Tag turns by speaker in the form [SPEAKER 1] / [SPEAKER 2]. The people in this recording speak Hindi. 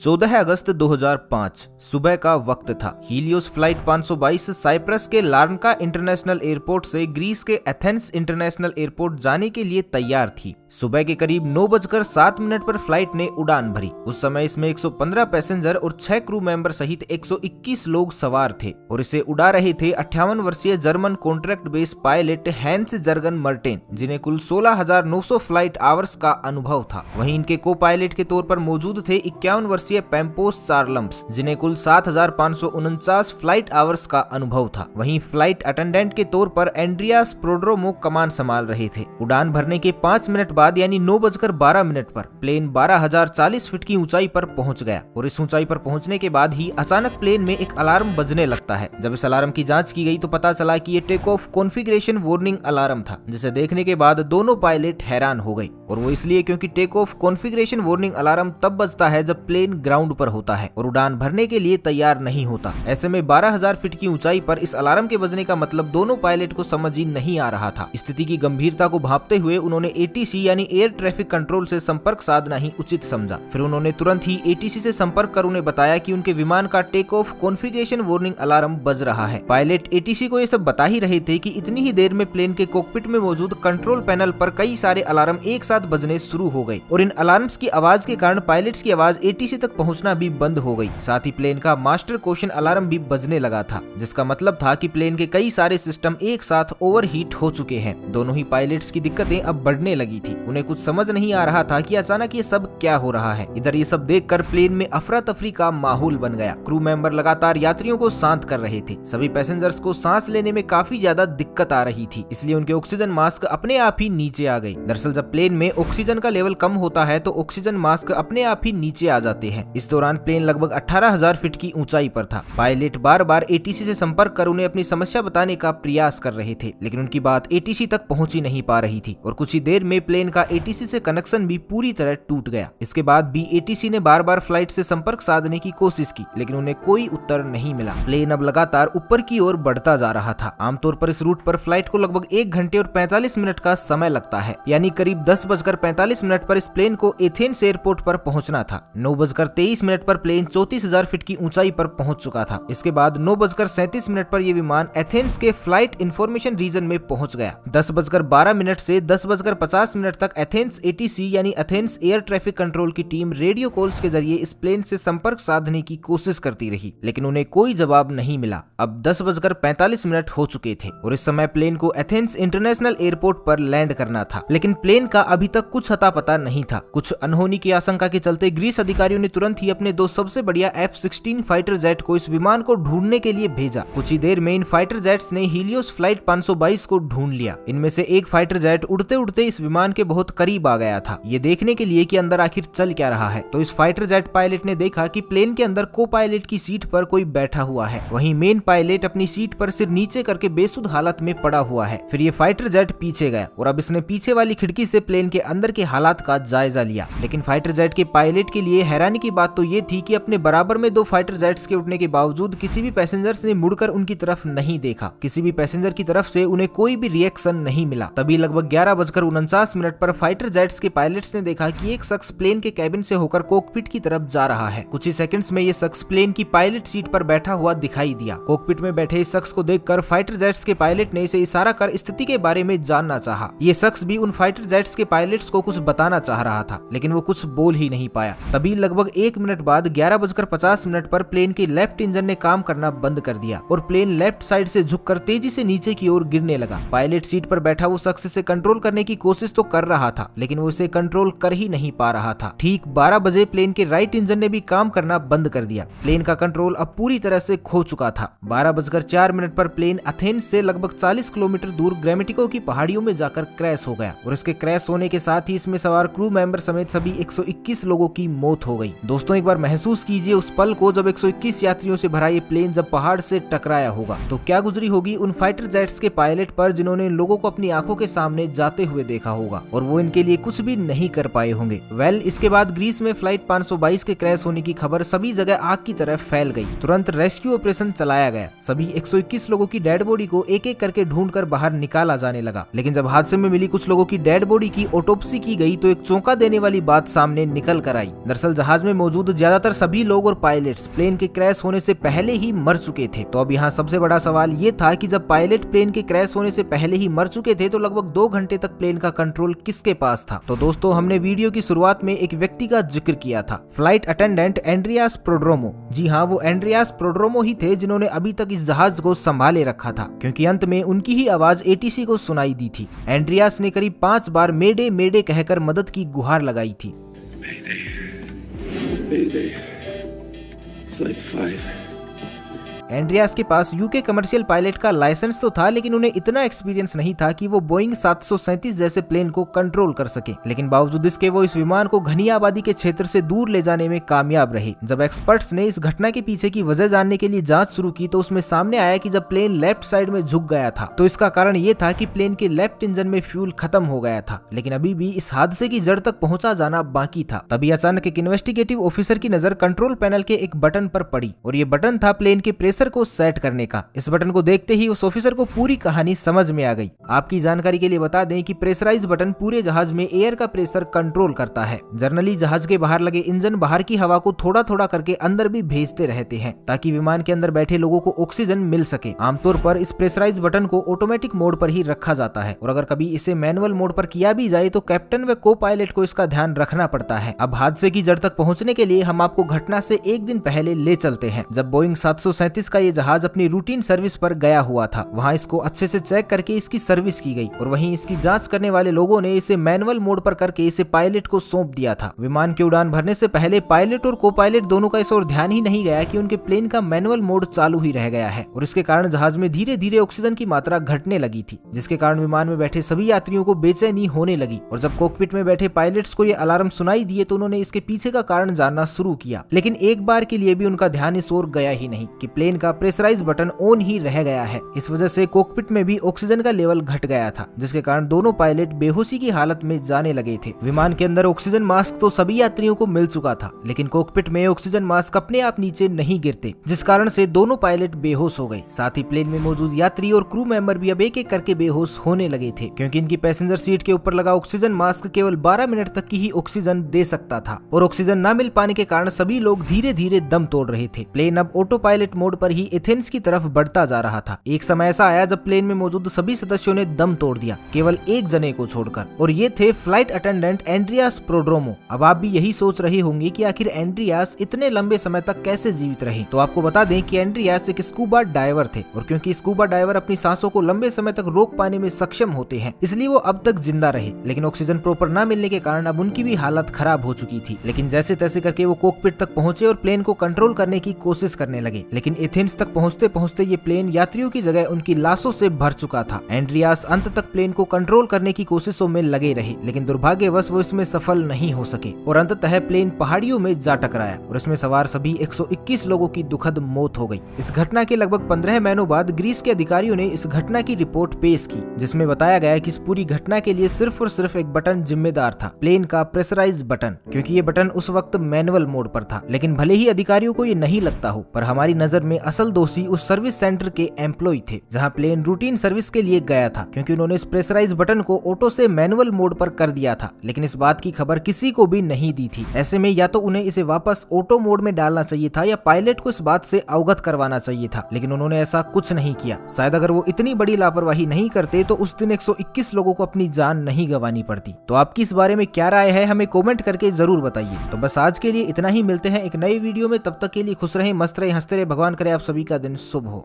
[SPEAKER 1] 14 अगस्त 2005 सुबह का वक्त था। हीलियोस फ्लाइट 522 साइप्रस के लार्नका इंटरनेशनल एयरपोर्ट से ग्रीस के एथेंस इंटरनेशनल एयरपोर्ट जाने के लिए तैयार थी। सुबह के करीब 9:07 पर फ्लाइट ने उड़ान भरी। उस समय इसमें 115 पैसेंजर और 6 क्रू मेंबर सहित 121 लोग सवार थे और इसे उड़ा रहे थे 58 वर्षीय German contract base pilot Hans Jurgen Merten, जिन्हें कुल 16,900 फ्लाइट आवर्स का अनुभव था। वहीं इनके को पायलट के तौर पर मौजूद थे 51 वर्षीय पैम्पोस चार्लम्स, जिन्हें कुल 7,549 फ्लाइट आवर्स का अनुभव था। वहीं फ्लाइट अटेंडेंट के तौर पर एंड्रियास प्रोड्रोमो कमान संभाल रहे थे। उड़ान भरने के 5 मिनट बाद यानी 9:12 पर प्लेन 12,040 फीट की ऊंचाई पर पहुंच गया और इस ऊंचाई पर पहुंचने के बाद ही अचानक प्लेन में एक अलार्म बजने लगता है। जब इस अलार्म की जांच की गई तो पता चला कि ये take off configuration warning alarm था, जिसे देखने के बाद दोनों पायलट हैरान हो गए। और वो इसलिए क्योंकि take off configuration warning alarm तब बजता है जब प्लेन ग्राउंड पर होता है और उड़ान भरने के लिए तैयार नहीं होता। ऐसे में 12,000 फीट की ऊंचाई पर इस अलार्म के बजने का मतलब दोनों पायलट को समझ ही नहीं आ रहा था। स्थिति की गंभीरता को भांपते हुए उन्होंने एटीसी यानी एयर ट्रैफिक कंट्रोल से संपर्क साधना ही उचित समझा। फिर उन्होंने तुरंत ही एटीसी से संपर्क कर उन्हें बताया कि उनके विमान का take off configuration warning alarm बज रहा है। पायलट एटीसी को ये सब बता ही रहे थे कि इतनी ही देर में प्लेन के कॉकपिट में मौजूद कंट्रोल पैनल पर कई सारे अलार्म एक साथ बजने शुरू हो गए और इन अलार्म्स की आवाज के कारण पायलट्स की आवाज एटीसी तक पहुंचना भी बंद हो गई। साथ ही प्लेन का मास्टर क्वेश्चन अलार्म भी बजने लगा था, जिसका मतलब था कि प्लेन के कई सारे सिस्टम एक साथ ओवरहीट हो चुके हैं। दोनों ही पायलट्स की दिक्कतें अब बढ़ने लगी थी। उन्हें कुछ समझ नहीं आ रहा था कि अचानक ये सब क्या हो रहा है। इधर ये सब देखकर प्लेन में अफरा तफरी का माहौल बन गया। क्रू मेंबर लगातार यात्रियों को शांत कर रहे थे। सभी पैसेंजर्स को सांस लेने में काफी ज्यादा दिक्कत आ रही थी, इसलिए उनके ऑक्सीजन मास्क अपने आप ही नीचे आ गए। दरअसल जब प्लेन में ऑक्सीजन का लेवल कम होता है तो ऑक्सीजन मास्क अपने आप ही नीचे आ जाते हैं। इस दौरान प्लेन लगभग 18,000 फीट की ऊंचाई पर था। पायलट बार बार एटीसी से संपर्क कर उन्हें अपनी समस्या बताने का प्रयास कर रहे थे, लेकिन उनकी बात एटीसी तक पहुंच ही नहीं पा रही थी और कुछ ही देर में प्लेन का एटीसी से कनेक्शन भी पूरी तरह टूट गया। इसके बाद भी एटीसी ने बार बार फ्लाइट से संपर्क साधने की कोशिश की, लेकिन उन्हें कोई उत्तर नहीं मिला। प्लेन अब लगातार ऊपर की ओर बढ़ता जा रहा था। आमतौर पर इस रूट पर फ्लाइट को लगभग 1 घंटे और 45 मिनट का समय लगता है, यानी करीब 10:45 पर इस प्लेन को एथेंस एयरपोर्ट पर पहुंचना था। 9:23 पर प्लेन 34,000 फीट की ऊंचाई पर पहुंच चुका था। इसके बाद 9:37 पर यह विमान एथेंस के फ्लाइट इंफॉर्मेशन रीजन में पहुंच गया। 10:12 से 10:50 तक एथेंस एटीसी यानी एथेंस एयर ट्रैफिक कंट्रोल की टीम रेडियो कॉल्स के जरिए इस प्लेन से संपर्क साधने की कोशिश करती रही, लेकिन उन्हें कोई जवाब नहीं मिला। अब 10:45 हो चुके थे और इस समय प्लेन को एथेंस इंटरनेशनल एयरपोर्ट पर लैंड करना था, लेकिन प्लेन का अभी तक कुछ अता पता नहीं था। कुछ अनहोनी की आशंका के चलते ग्रीस अधिकारियों ने तुरंत ही अपने 2 सबसे बढ़िया F-16 फाइटर जेट को इस विमान को ढूंढने के लिए भेजा। कुछ ही देर में इन फाइटर जेट्स ने हीलियोस फ्लाइट 522 को ढूंढ लिया। इनमें से एक फाइटर जेट उड़ते उड़ते इस विमान के बहुत करीब आ गया था, ये देखने के लिए कि अंदर आखिर चल क्या रहा है। तो इस फाइटर जेट पायलट ने देखा कि प्लेन के अंदर को पायलट की सीट पर कोई बैठा हुआ है। वहीं मेन पायलट अपनी सीट पर सिर नीचे करके बेसुध हालत में पड़ा हुआ है। फिर ये फाइटर जेट पीछे गया और अब इसने पीछे वाली खिड़की से प्लेन के अंदर के हालात का जायजा लिया। लेकिन फाइटर जेट के पायलट के लिए हैरानी की बात तो ये थी कि अपने बराबर में 2 फाइटर जेट्स के उठने के बावजूद किसी भी पैसेंजर्स ने मुड़कर उनकी तरफ नहीं देखा। किसी भी पैसेंजर की तरफ से उन्हें कोई भी रिएक्शन नहीं मिला। तभी लगभग 11:49 पर फाइटर जेट्स के पायलट्स ने देखा कि एक शख्स प्लेन के कैबिन से होकर कॉकपिट की तरफ जा रहा है। कुछ ही सेकंड्स में ये शख्स प्लेन की पायलट सीट पर बैठा हुआ दिखाई दिया। कॉकपिट में बैठे इस शख्स को देखकर फाइटर जेट्स के पायलट ने इसे इशारा कर स्थिति के बारे में जानना चाहा। ये शख्स भी उन फाइटर जेट्स के पायलट्स को कुछ बताना चाह रहा था, लेकिन वो कुछ बोल ही नहीं पाया। तभी लगभग 1 मिनट बाद 11:50 पर प्लेन के लेफ्ट इंजन ने काम करना बंद कर दिया और प्लेन लेफ्ट साइड से झुककर तेजी से नीचे की ओर गिरने लगा। पायलट सीट पर बैठा वो शख्स इसे कंट्रोल करने की कोशिश तो कर रहा था, लेकिन वो इसे कंट्रोल कर ही नहीं पा रहा था। ठीक 12 बजे प्लेन के राइट इंजन ने भी काम करना बंद कर दिया। प्लेन का कंट्रोल अब पूरी तरह से खो चुका था। 12:04 पर प्लेन एथेंस से लगभग 40 किलोमीटर दूर ग्रामेटिको की पहाड़ियों में जाकर क्रैश हो गया और इसके क्रैश होने के साथ ही इसमें सवार क्रू मेंबर समेत सभी 121 लोगों की मौत हो गई। दोस्तों एक बार महसूस कीजिए उस पल को जब 121 यात्रियों से भरा ये प्लेन जब पहाड़ से टकराया होगा तो क्या गुजरी होगी उन फाइटर जेट्स के पायलट पर, जिन्होंने इन लोगों को अपनी आंखों के सामने जाते हुए देखा होगा और वो इनके लिए कुछ भी नहीं कर पाए होंगे। इसके बाद ग्रीस में फ्लाइट 522 के क्रैश होने की खबर सभी जगह आग की तरह फैल गई। तुरंत रेस्क्यू ऑपरेशन चलाया गया। सभी 121 लोगों की डेड बॉडी को एक एक करके ढूंढकर बाहर निकाला जाने लगा। लेकिन जब हादसे में मिली कुछ लोगों की डेड बॉडी की ऑटोप्सी की गई तो एक चौंका देने वाली बात सामने निकल कर आई। दरअसल जहाज में में मौजूद ज्यादातर सभी लोग और पायलट्स प्लेन के क्रैश होने से पहले ही मर चुके थे। तो अब यहाँ सबसे बड़ा सवाल ये था कि जब पायलट प्लेन के क्रैश होने से पहले ही मर चुके थे तो लगभग 2 घंटे तक प्लेन का कंट्रोल किसके पास था। तो दोस्तों, हमने वीडियो की शुरुआत में एक व्यक्ति का जिक्र किया था, फ्लाइट अटेंडेंट एंड्रियास प्रोड्रोमो। जी हाँ, वो एंड्रियास प्रोड्रोमो ही थे जिन्होंने अभी तक इस जहाज को संभाले रखा था, क्योंकि अंत में उनकी ही आवाज एटीसी को सुनाई दी थी। एंड्रियास ने करीब 5 बार मेडे मेडे कहकर मदद की गुहार लगाई थी।
[SPEAKER 2] Mayday. Flight 5.
[SPEAKER 1] एंड्रियास के पास यूके कमर्शियल पायलट का लाइसेंस तो था, लेकिन उन्हें इतना एक्सपीरियंस नहीं था कि वो बोइंग 737 जैसे प्लेन को कंट्रोल कर सके। लेकिन बावजूद इसके वो इस विमान को घनी आबादी के क्षेत्र से दूर ले जाने में कामयाब रहे। जब एक्सपर्ट्स ने इस घटना के पीछे की वजह जानने के लिए जांच शुरू की तो उसमें सामने आया कि जब प्लेन लेफ्ट साइड में झुक गया था तो इसका कारण ये था कि प्लेन के लेफ्ट इंजन में फ्यूल खत्म हो गया था। लेकिन अभी भी इस हादसे की जड़ तक पहुंचा जाना बाकी था। तभी अचानक एक इन्वेस्टिगेटिव ऑफिसर की नजर कंट्रोल पैनल के एक बटन पर पड़ी और ये बटन था प्लेन के प्रेशर को सेट करने का। इस बटन को देखते ही उस ऑफिसर को पूरी कहानी समझ में आ गई। आपकी जानकारी के लिए बता दें कि प्रेशराइज बटन पूरे जहाज में एयर का प्रेशर कंट्रोल करता है। जनरली जहाज के बाहर लगे इंजन बाहर की हवा को थोड़ा थोड़ा करके अंदर भी भेजते रहते हैं ताकि विमान के अंदर बैठे लोगों को ऑक्सीजन मिल सके। आमतौर पर इस प्रेशराइज बटन को ऑटोमेटिक मोड पर ही रखा जाता है और अगर कभी इसे मैनुअल मोड पर किया भी जाए तो कैप्टन व को पायलट को इसका ध्यान रखना पड़ता है। अब हादसे की जड़ तक पहुंचने के लिए हम आपको घटना से एक दिन पहले ले चलते हैं, जब बोइंग 737 का ये जहाज अपनी रूटीन सर्विस पर गया हुआ था। वहां इसको अच्छे से चेक करके इसकी सर्विस की गई और वहीं इसकी जांच करने वाले लोगों ने इसे मैनुअल मोड पर करके इसे पायलट को सौंप दिया था। विमान की उड़ान भरने से पहले पायलट और को पायलट दोनों का इस ओर ध्यान ही नहीं गया कि उनके प्लेन का मैनुअल मोड चालू ही रह गया है और इसके कारण जहाज में धीरे धीरे ऑक्सीजन की मात्रा घटने लगी थी, जिसके कारण विमान में बैठे सभी यात्रियों को बेचैनी होने लगी। और जब कॉकपिट में बैठे पायलट्स को ये अलार्म सुनाई दिए तो उन्होंने इसके पीछे का कारण जानना शुरू किया। लेकिन एक बार के लिए भी उनका ध्यान इस ओर गया ही नहीं कि प्लेन का प्रेशराइज बटन ऑन ही रह गया है। इस वजह से कॉकपिट में भी ऑक्सीजन का लेवल घट गया था, जिसके कारण दोनों पायलट बेहोशी की हालत में जाने लगे थे। विमान के अंदर ऑक्सीजन मास्क तो सभी यात्रियों को मिल चुका था, लेकिन कॉकपिट में ऑक्सीजन मास्क अपने आप नीचे नहीं गिरते, जिस कारण से दोनों पायलट बेहोश हो गए। साथ ही प्लेन में मौजूद यात्री और क्रू मेंबर भी अब एक एक करके बेहोश होने लगे थे, क्योंकि इनकी पैसेंजर सीट के ऊपर लगा ऑक्सीजन मास्क केवल 12 मिनट तक की ही ऑक्सीजन दे सकता था और ऑक्सीजन न मिल पाने के कारण सभी लोग धीरे धीरे दम तोड़ रहे थे। प्लेन अब ऑटो पायलट मोड पर ही एथेंस की तरफ बढ़ता जा रहा था। एक समय ऐसा आया जब प्लेन में मौजूद सभी सदस्यों ने दम तोड़ दिया, केवल एक जने को छोड़कर, और ये थे फ्लाइट अटेंडेंट एंड्रियास प्रोड्रोमो। अब आप भी यही सोच रहे होंगे कि आखिर एंड्रियास इतने लंबे समय तक कैसे जीवित रहे। तो आपको बता दें कि एंड्रियास एक स्कूबा डाइवर थे और क्योंकि स्कूबा डाइवर अपनी सांसों को लंबे समय तक रोक पाने में सक्षम होते हैं, इसलिए वो अब तक जिंदा रहे। लेकिन ऑक्सीजन प्रॉपर न मिलने के कारण अब उनकी भी हालत खराब हो चुकी थी। लेकिन जैसे तैसे करके वो कॉकपिट तक पहुंचे और प्लेन को कंट्रोल करने की कोशिश करने लगे। लेकिन एथेंस तक पहुंचते पहुंचते ये प्लेन यात्रियों की जगह उनकी लाशों से भर चुका था। एंड्रियास अंत तक प्लेन को कंट्रोल करने की कोशिशों में लगे रहे, लेकिन दुर्भाग्यवश वो इसमें सफल नहीं हो सके और अंततः प्लेन पहाड़ियों में जा टकराया और इसमें सवार सभी 121 लोगों की दुखद मौत हो गई। इस घटना के लगभग 15 महीनों बाद ग्रीस के अधिकारियों ने इस घटना की रिपोर्ट पेश की, जिसमें बताया गया कि इस पूरी घटना के लिए सिर्फ और सिर्फ एक बटन जिम्मेदार था, प्लेन का प्रेशराइज बटन, क्योंकि ये बटन उस वक्त मैनुअल मोड पर था। लेकिन भले ही अधिकारियों को ये नहीं लगता हो, पर हमारी नजर में असल दोषी उस सर्विस सेंटर के एम्प्लॉय थे जहां प्लेन रूटीन सर्विस के लिए गया था, क्योंकि उन्होंने इस प्रेशराइज बटन को ऑटो से मैनुअल मोड पर कर दिया था। लेकिन इस बात की खबर किसी को भी नहीं दी थी। ऐसे में या तो उन्हें इसे वापस ऑटो मोड में डालना चाहिए था या पायलट को इस बात से अवगत करवाना चाहिए था, लेकिन उन्होंने ऐसा कुछ नहीं किया। शायद अगर वो इतनी बड़ी लापरवाही नहीं करते तो उस दिन 121 लोगों को अपनी जान नहीं गंवानी पड़ती। तो आपकी इस बारे में क्या राय है, हमें कमेंट करके जरूर बताइए। तो बस आज के लिए इतना ही, मिलते हैं एक नई वीडियो में। तब तक के लिए खुश रहें, मस्त रहें, हंसते रहें। भगवान करे आप सभी का दिन शुभ हो।